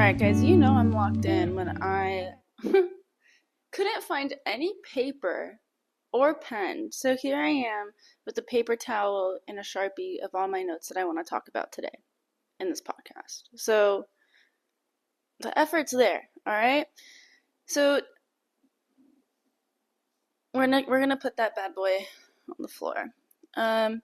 Alright, guys, you know I'm locked in when I couldn't find any paper or pen. So here I am with a paper towel and a Sharpie of all my notes that I want to talk about today in this podcast. So the effort's there, alright? So we're gonna put that bad boy on the floor. Um,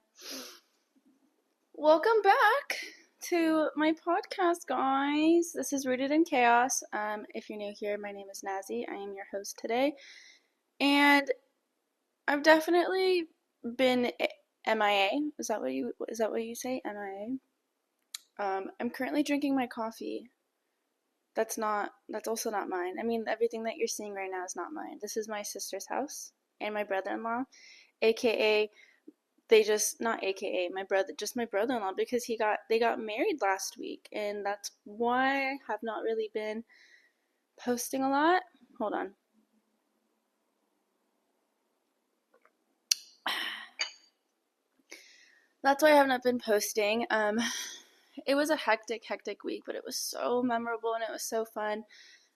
Welcome back to my podcast, guys. This is Rooted in Chaos. If you're new here, my name is Nazi. I am your host today. And I've definitely been MIA. Is that what you say? MIA. I'm currently drinking my coffee. That's also not mine. I mean, everything that you're seeing right now is not mine. This is my sister's house and my brother-in-law, aka not AKA my brother-in-law, because they got married last week, and that's why I have not really been posting a lot. Hold on. That's why I have not been posting. It was a hectic week, but it was so memorable and it was so fun.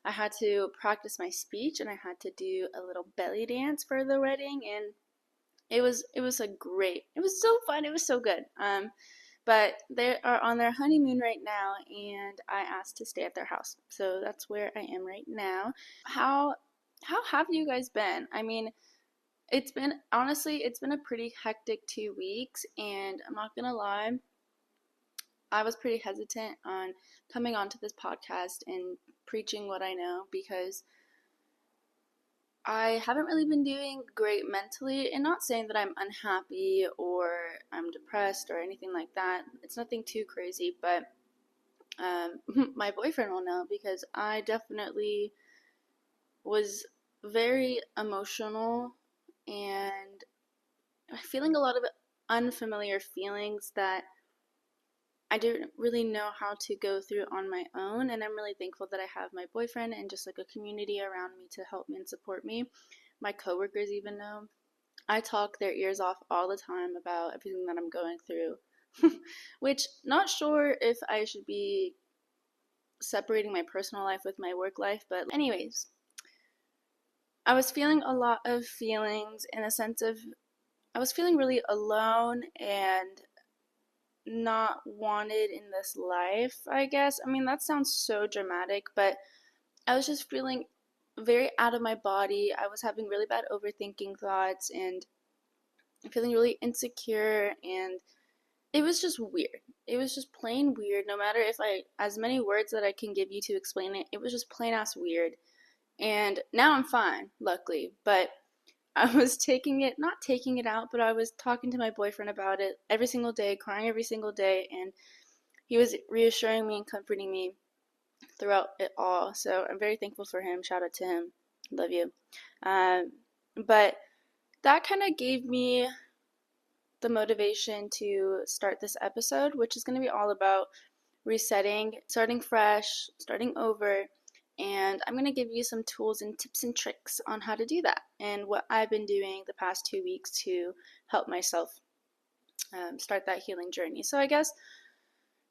I had to practice my speech and I had to do a little belly dance for the wedding, and it was so fun. It was so good. But they are on their honeymoon right now, and I asked to stay at their house. So that's where I am right now. How have you guys been? I mean, it's been a pretty hectic 2 weeks, and I'm not gonna lie, I was pretty hesitant on coming onto this podcast and preaching what I know, because I haven't really been doing great mentally, and not saying that I'm unhappy or I'm depressed or anything like that. It's nothing too crazy, but my boyfriend will know, because I definitely was very emotional and feeling a lot of unfamiliar feelings that I didn't really know how to go through on my own, and I'm really thankful that I have my boyfriend and just like a community around me to help me and support me. My coworkers even know. I talk their ears off all the time about everything that I'm going through, which, not sure if I should be separating my personal life with my work life, but anyways, I was feeling a lot of feelings, in a sense of I was feeling really alone and not wanted in this life, I guess. I mean, that sounds so dramatic, but I was just feeling very out of my body. I was having really bad overthinking thoughts and feeling really insecure, and it was just weird. It was just plain weird. No matter as many words that I can give you to explain it, it was just plain ass weird. And now I'm fine, luckily, but I was not taking it out, but I was talking to my boyfriend about it every single day, crying every single day, and he was reassuring me and comforting me throughout it all. So I'm very thankful for him. Shout out to him. Love you. But that kind of gave me the motivation to start this episode, which is going to be all about resetting, starting fresh, starting over. And I'm going to give you some tools and tips and tricks on how to do that, and what I've been doing the past 2 weeks to help myself start that healing journey. So I guess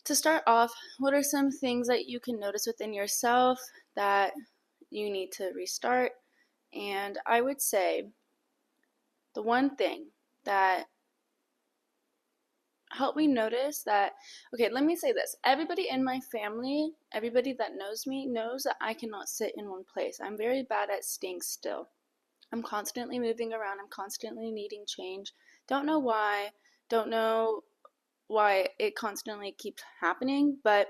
to start off, what are some things that you can notice within yourself that you need to restart? And I would say the one thing that helped me notice that, okay, let me say this. Everybody in my family, everybody that knows me, knows that I cannot sit in one place. I'm very bad at staying still. I'm constantly moving around. I'm constantly needing change. Don't know why. Don't know why it constantly keeps happening, but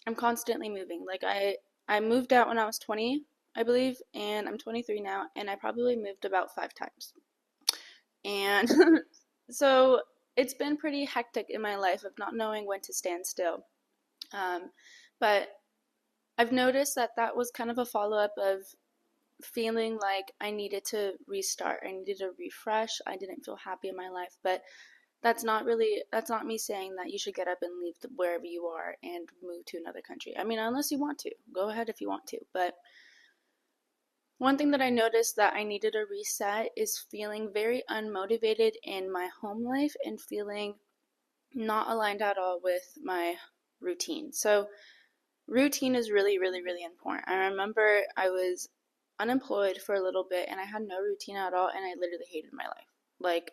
I'm constantly moving. Like I moved out when I was 20, I believe, and I'm 23 now, and I probably moved about 5 times. And so it's been pretty hectic in my life of not knowing when to stand still. But I've noticed that was kind of a follow-up of feeling like I needed to restart. I needed to refresh. I didn't feel happy in my life, but that's not me saying that you should get up and leave wherever you are and move to another country. I mean, unless you want to. Go ahead if you want to. But one thing that I noticed that I needed a reset is feeling very unmotivated in my home life and feeling not aligned at all with my routine. So routine is really, really, really important. I remember I was unemployed for a little bit and I had no routine at all and I literally hated my life. Like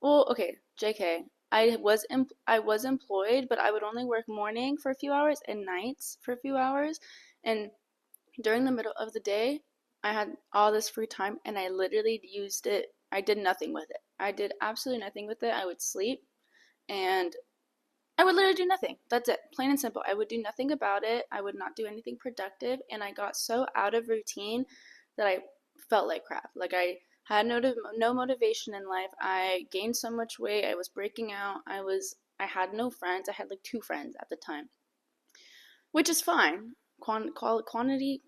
well, okay, JK. I was employed, but I would only work morning for a few hours and nights for a few hours, and during the middle of the day, I had all this free time and I literally used it. I did nothing with it. I did absolutely nothing with it. I would sleep and I would literally do nothing. That's it. Plain and simple. I would do nothing about it. I would not do anything productive. And I got so out of routine that I felt like crap. Like I had no motivation in life. I gained so much weight. I was breaking out. I had no friends. I had like two friends at the time, which is fine. Quality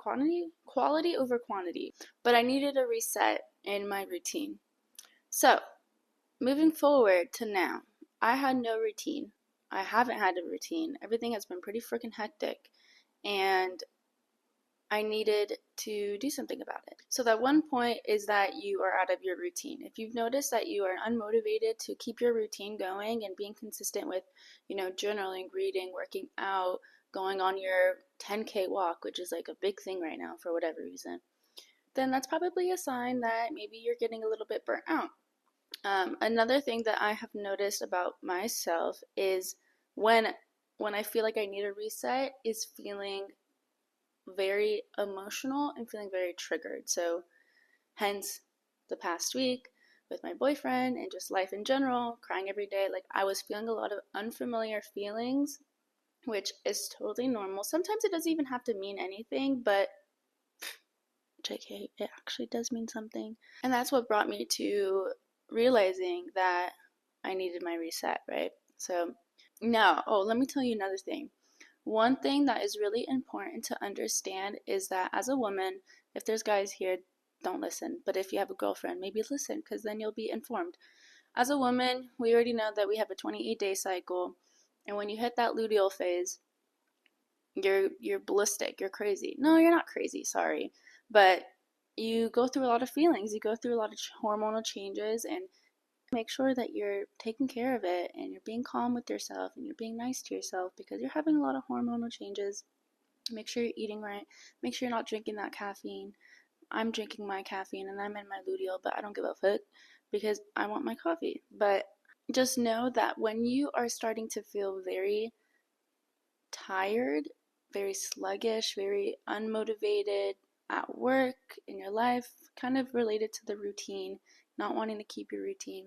over quantity. But I needed a reset in my routine. So moving forward to now, I had no routine. I haven't had a routine. Everything has been pretty freaking hectic, and I needed to do something about it. So that one point is that you are out of your routine. If you've noticed that you are unmotivated to keep your routine going and being consistent with, journaling, reading, working out, going on your 10K walk, which is like a big thing right now for whatever reason, then that's probably a sign that maybe you're getting a little bit burnt out. Another thing that I have noticed about myself is when I feel like I need a reset is feeling very emotional and feeling very triggered. So hence the past week with my boyfriend and just life in general, crying every day, like I was feeling a lot of unfamiliar feelings, which is totally normal. Sometimes it doesn't even have to mean anything, but JK, it actually does mean something. And that's what brought me to realizing that I needed my reset, right? So now, let me tell you another thing. One thing that is really important to understand is that as a woman, if there's guys here, don't listen. But if you have a girlfriend, maybe listen because then you'll be informed. As a woman, we already know that we have a 28-day cycle. And when you hit that luteal phase, you're ballistic, you're crazy. No, you're not crazy, sorry. But you go through a lot of feelings, you go through a lot of hormonal changes, and make sure that you're taking care of it and you're being calm with yourself and you're being nice to yourself because you're having a lot of hormonal changes. Make sure you're eating right. Make sure you're not drinking that caffeine. I'm drinking my caffeine and I'm in my luteal, but I don't give a fuck because I want my coffee. But just know that when you are starting to feel very tired, very sluggish, very unmotivated at work, in your life, kind of related to the routine, not wanting to keep your routine,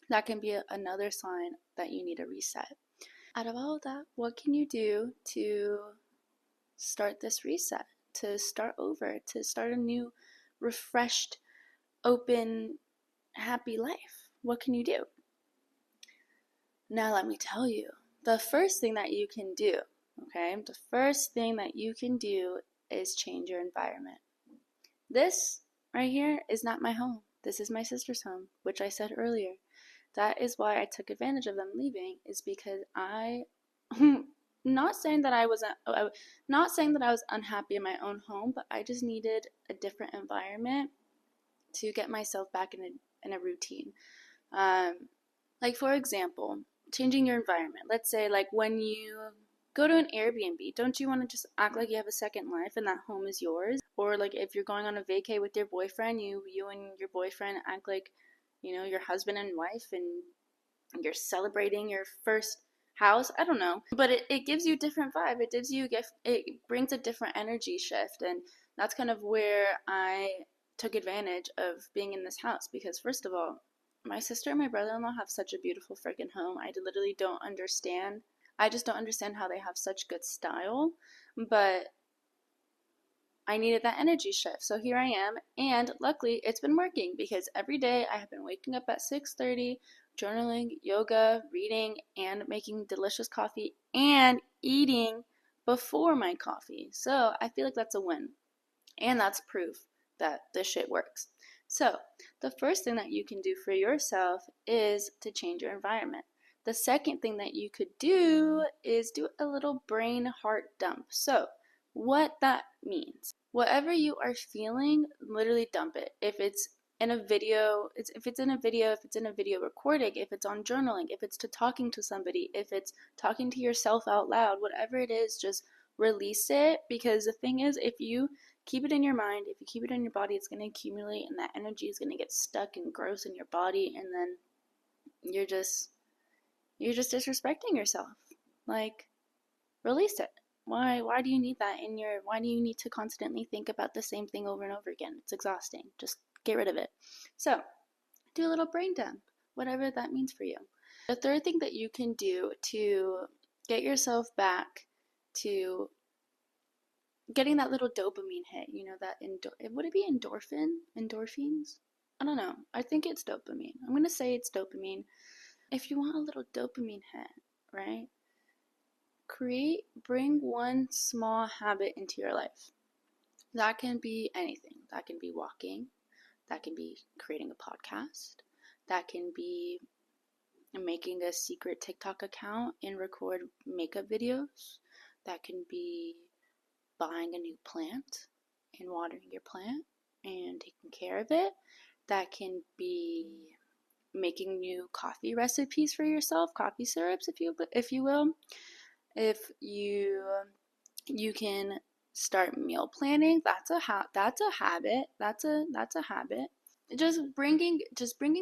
that can be another sign that you need a reset. Out of all of that, what can you do to start this reset, to start over, to start a new, refreshed, open, happy life? What can you do? Now, let me tell you, the first thing that you can do, okay, the first thing that you can do is change your environment. This right here is not my home. This is my sister's home, which I said earlier. That is why I took advantage of them leaving, is because I not saying that I wasn't not saying that I was unhappy in my own home, but I just needed a different environment to get myself back in a routine. Like for example, changing your environment. Let's say like when you go to an Airbnb, don't you want to just act like you have a second life and that home is yours? Or like if you're going on a vacay with your boyfriend, you and your boyfriend act like, your husband and wife and you're celebrating your first house. I don't know. But it gives you a different vibe. It brings a different energy shift, and that's kind of where I took advantage of being in this house because first of all, my sister and my brother-in-law have such a beautiful freaking home. I literally don't understand. I just don't understand how they have such good style, but I needed that energy shift. So here I am, and luckily it's been working because every day I have been waking up at 6:30, journaling, yoga, reading, and making delicious coffee and eating before my coffee. So I feel like that's a win. And that's proof that this shit works. So, the first thing that you can do for yourself is to change your environment. The second thing that you could do is do a little brain heart dump. So, what that means, whatever you are feeling, literally dump it. If it's in a video, if it's in a video recording, if it's on journaling, if it's to talking to somebody, if it's talking to yourself out loud, whatever it is, just release it, because the thing is, if you keep it in your mind, if you keep it in your body, it's going to accumulate, and that energy is going to get stuck and gross in your body, and then you're just disrespecting yourself. Like, release it. Why do you need that in your, why do you need to constantly think about the same thing over and over again? It's exhausting. Just get rid of it. So do a little brain dump, whatever that means for you. The third thing that you can do to get yourself back to getting that little dopamine hit, that would it be endorphins? I don't know. I think it's dopamine. I'm gonna say it's dopamine. If you want a little dopamine hit, right? Bring one small habit into your life. That can be anything. That can be walking. That can be creating a podcast. That can be making a secret TikTok account and record makeup videos. That can be buying a new plant and watering your plant and taking care of it. That can be making new coffee recipes for yourself, coffee syrups, if you will. If you can start meal planning, that's a habit. That's a habit. Just bringing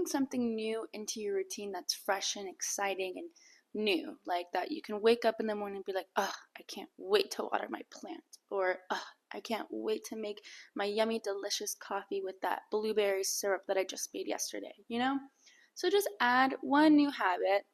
something new into your routine that's fresh and exciting and new, like that you can wake up in the morning and be like, oh, I can't wait to water my plant, or oh, I can't wait to make my yummy delicious coffee with that blueberry syrup that I just made yesterday, So just add one new habit,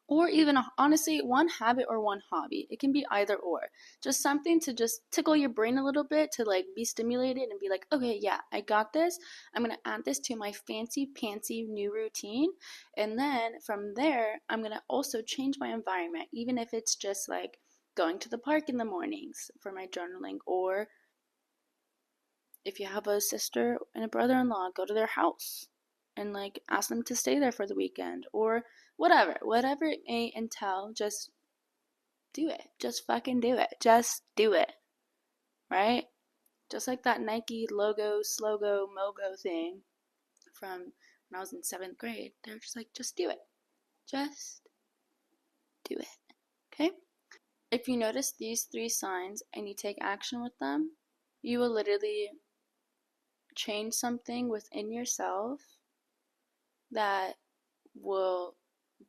or even honestly one habit or one hobby. It can be either or, just something to just tickle your brain a little bit, to like be stimulated and be like, okay, yeah, I got this. I'm gonna add this to my fancy pantsy new routine, and then from there I'm gonna also change my environment, even if it's just like going to the park in the mornings for my journaling, or if you have a sister and a brother-in-law, go to their house and like ask them to stay there for the weekend, or whatever it may entail. Just do it. Just fucking do it. Just do it. Right? Just like that Nike logo, slogo, mogo thing from when I was in 7th grade. They're just like, just do it. Just do it. Okay? If you notice these 3 signs and you take action with them, you will literally change something within yourself that will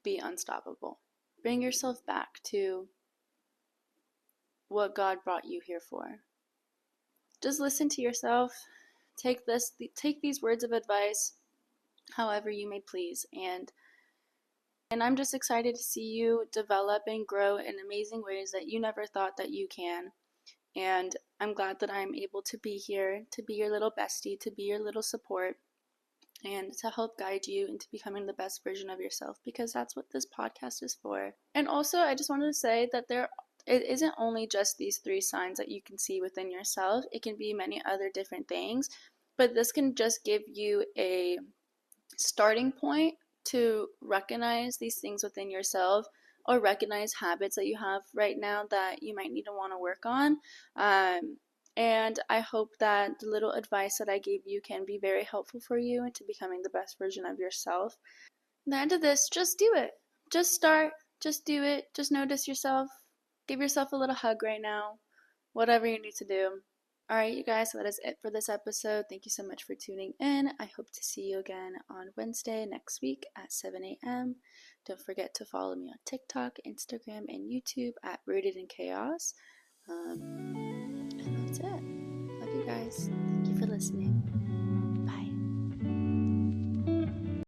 be unstoppable. Bring yourself back to what God brought you here for. Just listen to yourself. Take these words of advice however you may please, and I'm just excited to see you develop and grow in amazing ways that you never thought that you can. And I'm glad that I'm able to be here, to be your little bestie, to be your little support, and to help guide you into becoming the best version of yourself, because that's what this podcast is for. And also, I just wanted to say that it isn't only just these 3 signs that you can see within yourself. It can be many other different things, but this can just give you a starting point to recognize these things within yourself, or recognize habits that you have right now that you might need to want to work on. And I hope that the little advice that I gave you can be very helpful for you into becoming the best version of yourself. At the end of this, just do it. Just start. Just do it. Just notice yourself. Give yourself a little hug right now. Whatever you need to do. Alright, you guys, so that is it for this episode. Thank you so much for tuning in. I hope to see you again on Wednesday next week at 7 a.m. Don't forget to follow me on TikTok, Instagram, and YouTube at Rooted in Chaos. And that's it. Love you guys. Thank you for listening.